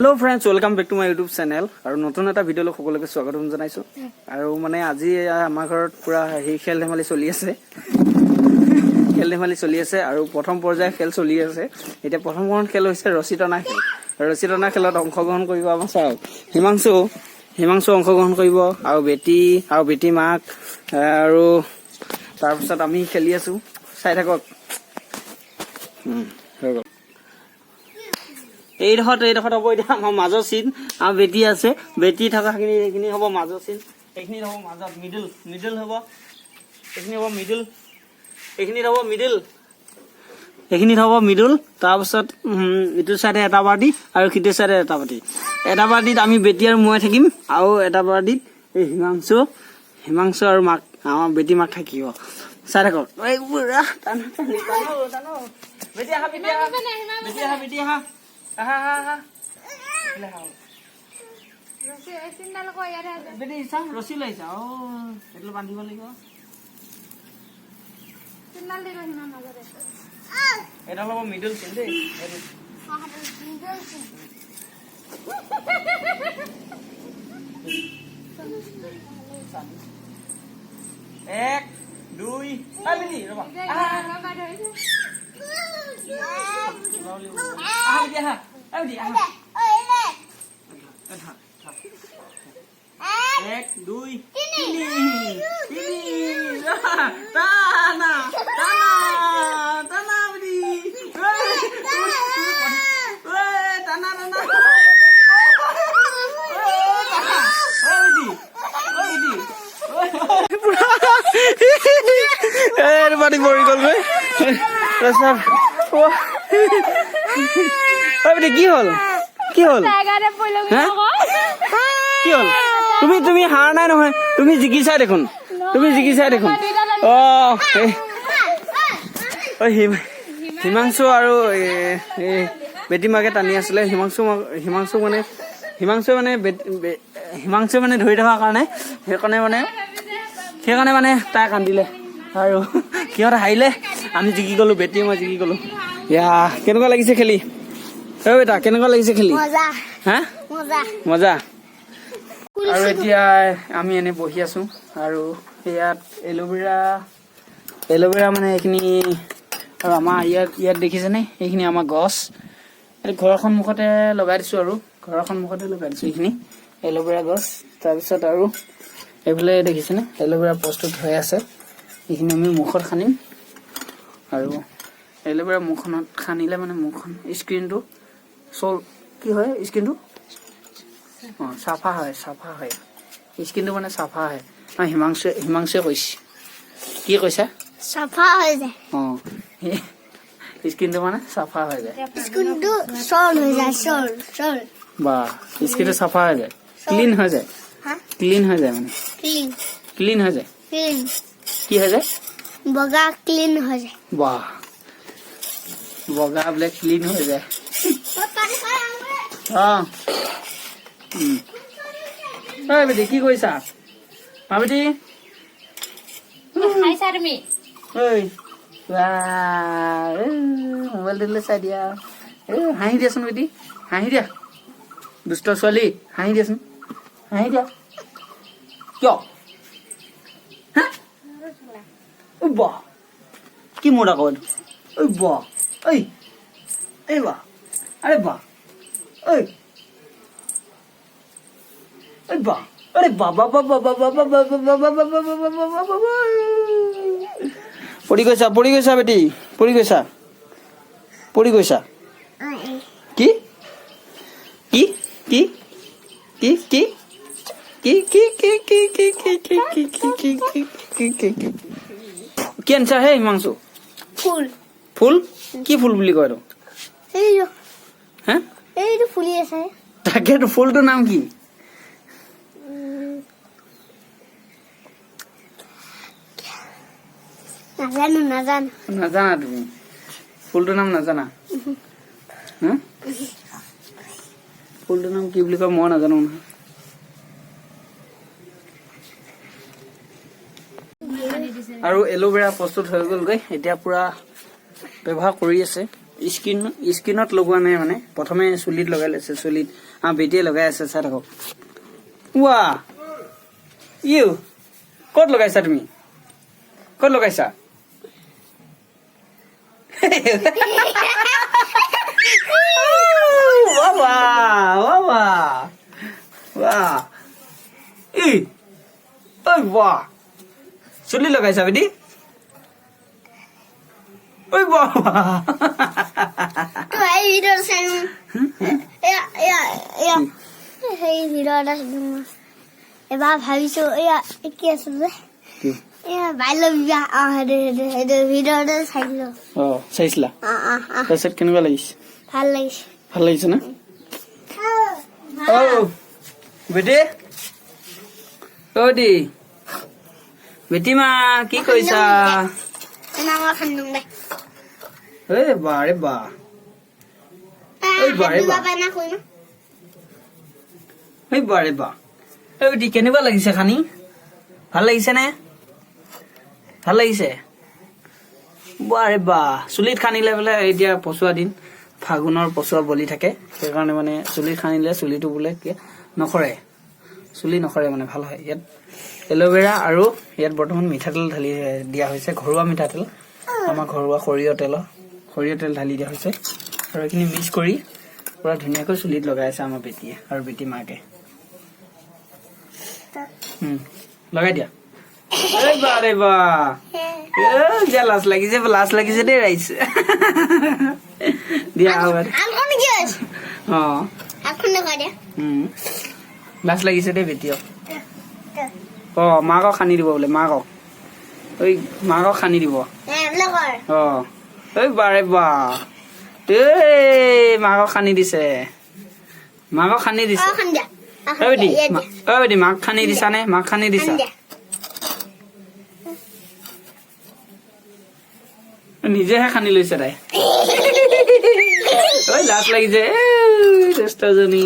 Hello friends, welcome back to my YouTube channel. আৰু নতুন এটা ভিডিঅলৈ সকলোকে স্বাগতম জনাইছো। আৰু মানে আজি আমাৰ ঘৰত পুৰা খেল ধেমালি চলি আছে। আৰু প্ৰথম পৰ্যায় খেল চলি আছে। এতিয়া প্ৰথমখন খেল হৈছে ৰছিটনা খেল। ৰছিটনা খেলত অংশগ্ৰহণ কৰিব আমাৰ চাওক। হিমাংশু অংশগ্ৰহণ কৰিব আৰু বেটি মাক আৰু তাৰ পিছত আমি খেলি আছো। চাই থাকক। এইডোখৰত হ'ব এতিয়া আমাৰ মাজৰ চিন আৰু বেটি আছে বেটি থকাখিনি এইখিনি হ'ব মাজৰ চিন এইখিনি হ'ব মাজত মিডল হ'ব এইখিনি হ'ব মিডল তাৰপিছত ইটো চাইডে এটা পাৰ্টি আৰু সিটো চাইডে এটা পাৰ্টিত আমি বেটি আৰু মই থাকিম আৰু এটা পাৰ্টিত এই হিমাংশু আৰু মাক আমাৰ বেটি মাক থাকিব চাই থাকক বেটি আহা ৰছী লৈছা এইটো বান্ধিব লাগিব এটা ল'ব মিডল চিন দেই 1 2 ৰবা এক দুই তিনি টানা পানী পৰি গ'ল কি হ'ল তুমি হাৰ নাই নহয় তুমি জিকিছা দেখোন হিমাংশু আৰু বেটি মাকে টানি আছিলে হিমাংশু মানে ধৰি থকাৰ কাৰণে সেইকাৰণে মানে তাই কান্দিলে আৰু সিহঁতে হাৰিলে আমি জিকি গলো বেটি মই জিকি গলো কেনেকুৱা লাগিছে খেলি বেটা কেনেকুৱা লাগিছে খেলি মজা আৰু এতিয়া আমি এনে বহি আছো আৰু ইয়াত এল'ভেৰা মানে এইখিনি আৰু আমাৰ ইয়াত দেখিছেনে এইখিনি আমাৰ গছ ঘৰৰ সন্মুখতে লগাই দিছো এইখিনি এল'ভেৰা গছ তাৰপিছত আৰু এইফালে দেখিছেনে এল'ভেৰা প্ৰস্তুত হৈ আছে এইখিনি আমি মুখত সানিম আৰু এল'ভেৰা মুখখনত সানিলে মানে মুখখন স্কিনটো কি হয় স্কিনটো চাফা হয় স্কিনটো মানে চাফা হয় হিমাংশুৱে কৈছে কি কৈছা চাফা হৈ যায় স্কিনটো মানে চাফা হৈ যায় স্কিনটো সল হৈ যায় সল বা স্কিনটো চাফা হৈ যায় ক্লিন হৈ যায় মানে ক্লিন হৈ যায় কি হৈ যায় বগা ক্লিন হৈ যায় বাহ বগা বোলে ক্লিন হৈ যায় বেটি কি কৰিছা বেটি মোবাইল দিলে চাই দিয়া হাঁহি দিয়াচোন বেটি হাঁহি দিয়া দুষ্ট ছোৱালী হাঁহি দিয়াচোন কিয় বাহ কি মোৰ আকৌ বাহ বাহ আৰে বাহ পৰি গৈছা বেটি পৰি গৈছা কি আনিছা হে হিমাংশু ফুল কি ফুল বুলি কয় এইটো ফুলি আছে তাকেতো ফুলটোৰ নাম কি নাজানা তুমি ফুলটোৰ নাম নাজানা ফুলটোৰ নাম কি বুলি কয় মই নাজানো নহয় আৰু এল'ভেৰা প্ৰস্তুত হৈ গ'লগৈ এতিয়া পুৰা ব্যৱহাৰ কৰি আছে স্কিনত লগোৱা নাই মানে প্ৰথমে চুলিত লগাই লৈছে চুলিত বেটিয়ে লগাই আছে চাই থাকক ৱা ইউ ক'ত লগাইছা তুমি ক'ত লগাইছা চুলি লগাইছা বেটি ঐ বাবা তো এই ভিডিঅ'টো চাই সেই ভিডিঅ' এটা এবাৰ ভাবিছো এয়া কি আছিলে এয়া বাল্য বিবাহ সেইটো ভিডিঅ'টো চাইছিলো চাইছিলা তাৰপিছত কেনেকুৱা লাগিছে ভাল লাগিছে ভাল লাগিছে না বেটি দি বেটি মা কি কৰিছা আমাৰ খান্দুং দে বাৰে বা বাৰে বা বেটি কেনেকুৱা লাগিছে খানি ভাল লাগিছে নে ভাল লাগিছে বাৰে বা চুলিত খানিলে বোলে এতিয়া পচোৱা দিন ফাগুনৰ পচোৱা বলি থাকে সেইকাৰণে মানে চুলিত খানিলে চুলিটো বোলে নখৰে চুলি নখৰে মানে ভাল হয় ইয়াত এল'ভেৰা আৰু ইয়াত বৰ্তমান মিঠাতেল ঢালি দিয়া হৈছে ঘৰুৱা মিঠাতেল আমাৰ ঘৰুৱা সৰিয়হ তেল ঢালি দিয়া হৈছে আৰু এইখিনি মিক্স কৰি পুৰা ধুনীয়াকৈ চুলিত লগাই আছে আমাৰ বেটিয়ে আৰু বেটি মাকে লগাই দিয়া বাৰে বা লাজ লাগিছে দেই ৰাইছে দিয়া লাজ লাগিছে দেই বেটিয়ক মাকক সানি দিব বোলে মাকক সানি দিব বাৰে বা মাকক সানি দিছে বেটি মাক সানি দিছা নে মাক সানি দিছা নিজেহে সানি লৈছে তাই লাজ লাগিছে জ্যেষ্ঠজনী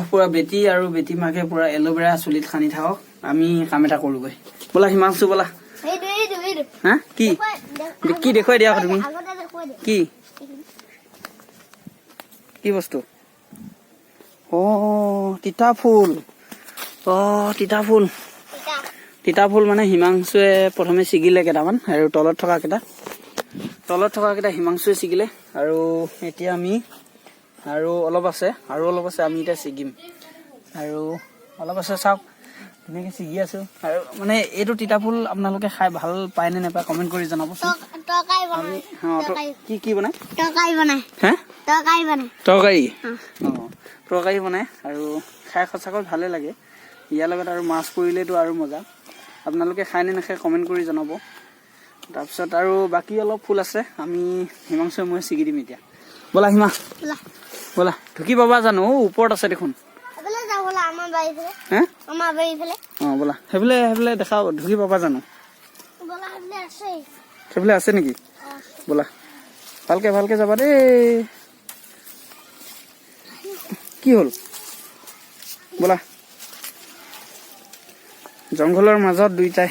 পুৰা বেটি আৰু বেটি মাকে পুৰা এল'ভেৰা চুলিত সানি থাকক আমি কাম এটা কৰোগৈ ব'লা হিমাংশু ব'লা হা কি কি দেখুৱাই দিয়া তুমি কি কি বস্তু তিতা ফুল মানে হিমাংশুৱে প্ৰথমে ছিগিলে কেইটামান আৰু তলত থকা কেইটা হিমাংশুৱে ছিগিলে আৰু এতিয়া আমি আৰু অলপ আছে আমি এতিয়া ছিগিম আৰু অলপ আছে চাওক ধুনীয়াকৈ ছিগি আছো আৰু মানে এইটো তিতা ফুল আপোনালোকে খাই ভাল পায় নে নাপায় কমেণ্ট কৰি জনাবচোন কি বনাই তৰকাৰী বনাই আৰু খাই সঁচাকৈ ভালে লাগে ইয়াৰ লগত আৰু মাছ পৰিলেতো আৰু মজা আপোনালোকে খাই নে নাখায় কমেণ্ট কৰি জনাব তাৰপিছত আৰু বাকী অলপ ফুল আছে আমি হিমাংশুৱে মই ছিগি দিম এতিয়া ব'লা হিমা ব'লা ঢুকি পাবা জানো ওপৰত আছে দেখোন ব'লা সেইফালে দেখা ঢুকি পাবা জানো সেইফালে আছে নেকি ব'লা ভালকে যাবা দেই কি হ'ল ব'লা জংঘলৰ মাজত দুইটাই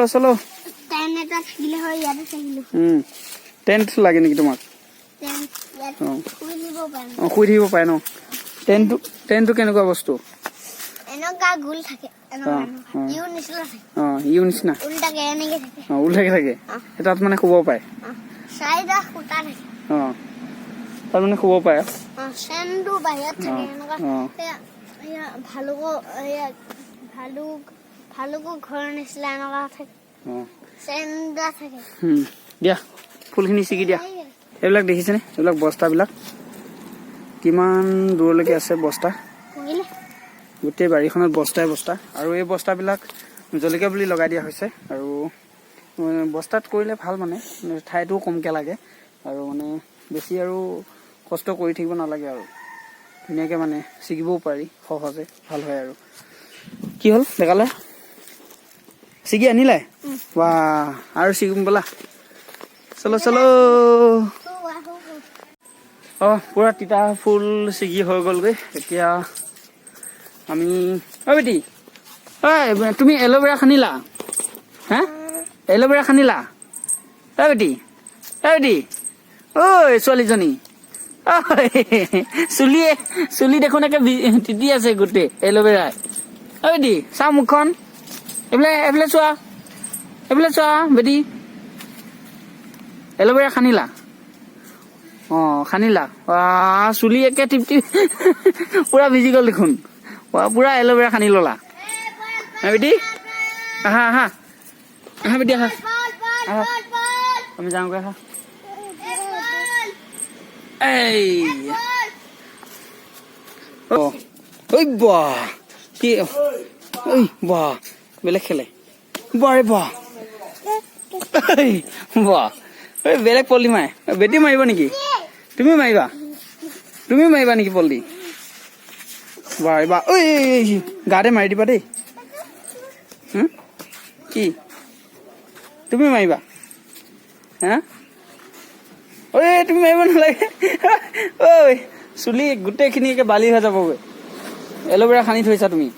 চলো টেণ্ট লাগে নেকি তোমাক শুই থাকিব পাৰে ন টেণ্টটো কেনেকুৱা বস্তু ইউ নিচিনা উল্টাকে থাকে তাত মানে শুব পাৰে তাত মানে শুব পাৰে ভালুকো ঘৰ নিচিনা এনেকুৱা থাকে দিয়া ফুলখিনি ছিগি দিয়া এইবিলাক দেখিছেনে এইবিলাক বস্তাবিলাক কিমান দূৰলৈকে আছে বস্তা গোটেই বাৰীখনত বস্তা আৰু এই বস্তাবিলাক জলকীয়া বুলি লগাই দিয়া হৈছে আৰু বস্তাত কৰিলে ভাল মানে ঠাইটোও কমকৈ লাগে আৰু মানে বেছি আৰু কষ্ট কৰি থাকিব নালাগে আৰু ধুনীয়াকৈ মানে ছিগিবও পাৰি সহজে ভাল হয় আৰু কি হ'ল দেখালে ছিগি আনিলে বা আৰু ছিগিম বোলা চলো পুৰা তিতা ফুল ছিগি হৈ গ'লগৈ এতিয়া আমি বেটি তুমি এল'ভেৰা খানিলা হা এল'ভেৰা খানিলা বেটি দি ঐ ছোৱালীজনী চুলি দেখোন একে তিতি আছে গোটেই এল'ভেৰাই ঐ দি চা মুখখন এইফালে চোৱা বেটি এল'ভেৰা খানিলা খানিলা চুলি একে টিপটি পুৰা ভিজি গ'ল দেখোন পুৰা এল'ভেৰা খানি ললা বেটি আহা বেটি আহা আমি যাওঁগৈ আহা কি বেলেগ খেলে বেলেগ পল্লি মাৰে বেটি মাৰিব নেকি তুমি মাৰিবা নেকি পল্লি ঐ গাতে মাৰি দিবা দেই কি তুমি মাৰিবা হা ঐ তুমি মাৰিব নালাগে ঐ চুলি গোটেইখিনি একে বালি হৈ যাবগৈ এল'ভেৰা সানি থৈছা তুমি